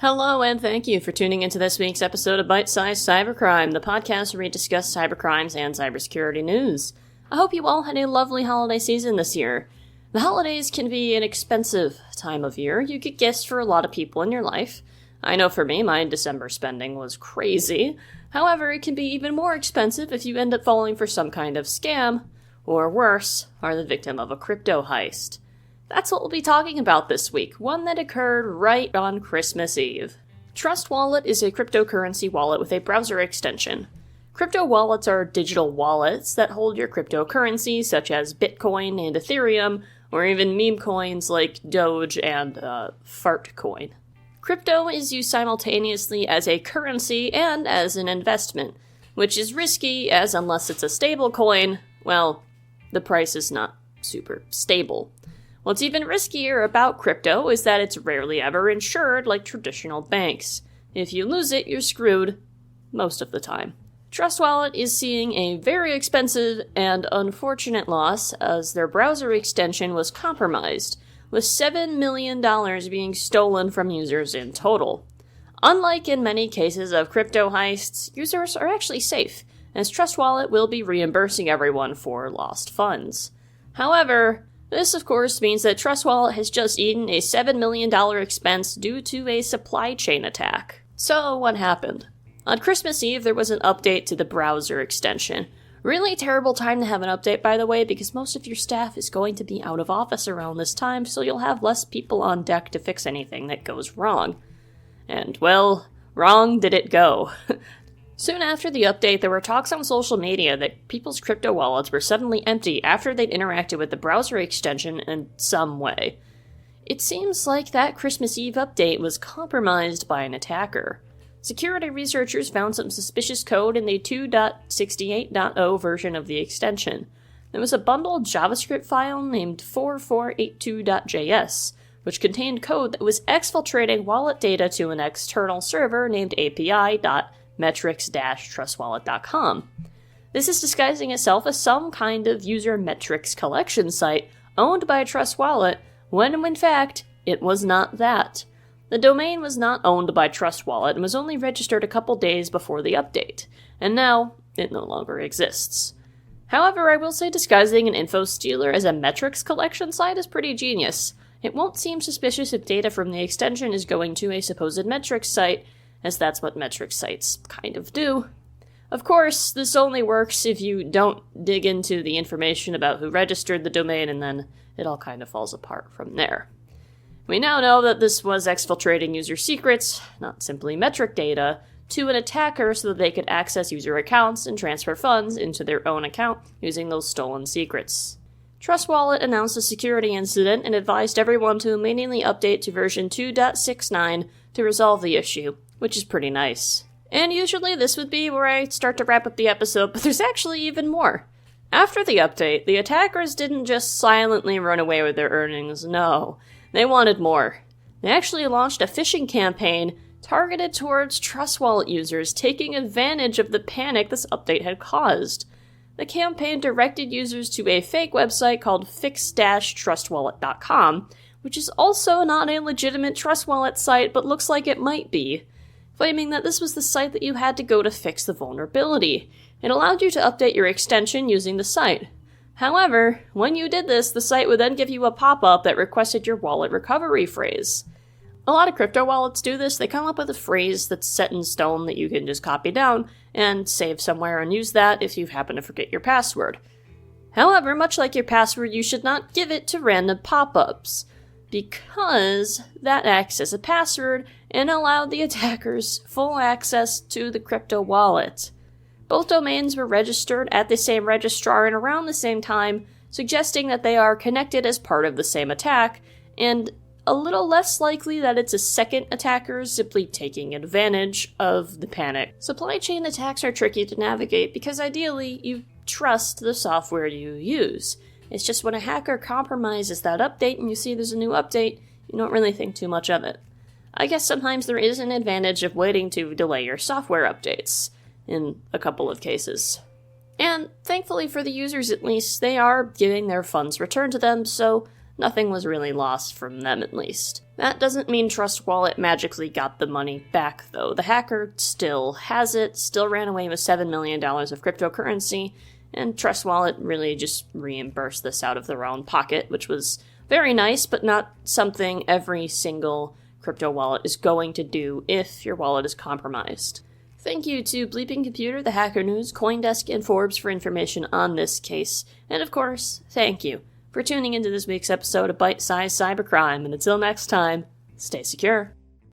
Hello, and thank you for tuning into this week's episode of Bite-Sized Cybercrime, the podcast where we discuss cybercrimes and cybersecurity news. I hope you all had a lovely holiday season this year. The holidays can be an expensive time of year. You get gifts for a lot of people in your life. I know for me, my December spending was crazy. However, it can be even more expensive if you end up falling for some kind of scam, or worse, are the victim of a crypto heist. That's what we'll be talking about this week, one that occurred right on Christmas Eve. TrustWallet is a cryptocurrency wallet with a browser extension. Crypto wallets are digital wallets that hold your cryptocurrencies such as Bitcoin and Ethereum, or even meme coins like Doge and Fartcoin. Crypto is used simultaneously as a currency and as an investment, which is risky as unless it's a stable coin, well, the price is not super stable. What's even riskier about crypto is that it's rarely ever insured like traditional banks. If you lose it, you're screwed, most of the time. TrustWallet is seeing a very expensive and unfortunate loss as their browser extension was compromised, with $7 million being stolen from users in total. Unlike in many cases of crypto heists, users are actually safe, as TrustWallet will be reimbursing everyone for lost funds. However, this, of course, means that TrustWallet has just eaten a $7 million expense due to a supply chain attack. So, what happened? On Christmas Eve, there was an update to the browser extension. Really terrible time to have an update, by the way, because most of your staff is going to be out of office around this time, so you'll have less people on deck to fix anything that goes wrong. And, well, wrong did it go. Soon after the update, there were talks on social media that people's crypto wallets were suddenly empty after they'd interacted with the browser extension in some way. It seems like that Christmas Eve update was compromised by an attacker. Security researchers found some suspicious code in the 2.68.0 version of the extension. There was a bundled JavaScript file named 4482.js, which contained code that was exfiltrating wallet data to an external server named API.metrics-trustwallet.com. This is disguising itself as some kind of user metrics collection site owned by TrustWallet, when in fact, it was not that. The domain was not owned by TrustWallet and was only registered a couple days before the update, and now it no longer exists. However, I will say disguising an info stealer as a metrics collection site is pretty genius. It won't seem suspicious if data from the extension is going to a supposed metrics site, as that's what metrics sites kind of do. Of course, this only works if you don't dig into the information about who registered the domain, and then it all kind of falls apart from there. We now know that this was exfiltrating user secrets, not simply metric data, to an attacker so that they could access user accounts and transfer funds into their own account using those stolen secrets. TrustWallet announced a security incident and advised everyone to immediately update to version 2.69 to resolve the issue, which is pretty nice. And usually this would be where I start to wrap up the episode, but there's actually even more. After the update, the attackers didn't just silently run away with their earnings, no. They wanted more. They actually launched a phishing campaign targeted towards TrustWallet users, taking advantage of the panic this update had caused. The campaign directed users to a fake website called fix-trustwallet.com, which is also not a legitimate TrustWallet site, but looks like it might be, claiming that this was the site that you had to go to fix the vulnerability. It allowed you to update your extension using the site. However, when you did this, the site would then give you a pop-up that requested your wallet recovery phrase. A lot of crypto wallets do this. They come up with a phrase that's set in stone that you can just copy down and save somewhere and use that if you happen to forget your password. However, much like your password, you should not give it to random pop-ups, because that acts as a password and allowed the attackers full access to the crypto wallet. Both domains were registered at the same registrar and around the same time, suggesting that they are connected as part of the same attack, and a little less likely that it's a second attacker simply taking advantage of the panic. Supply chain attacks are tricky to navigate because ideally you trust the software you use. It's just when a hacker compromises that update and you see there's a new update, you don't really think too much of it. I guess sometimes there is an advantage of waiting to delay your software updates, in a couple of cases. And thankfully for the users at least, they are getting their funds returned to them, so nothing was really lost from them at least. That doesn't mean TrustWallet magically got the money back, though. The hacker still has it, still ran away with $7 million of cryptocurrency, and TrustWallet really just reimbursed this out of their own pocket, which was very nice, but not something every single crypto wallet is going to do if your wallet is compromised. Thank you to Bleeping Computer, The Hacker News, CoinDesk, and Forbes for information on this case. And of course, thank you for tuning into this week's episode of Bite-Sized Cybercrime. And until next time, stay secure.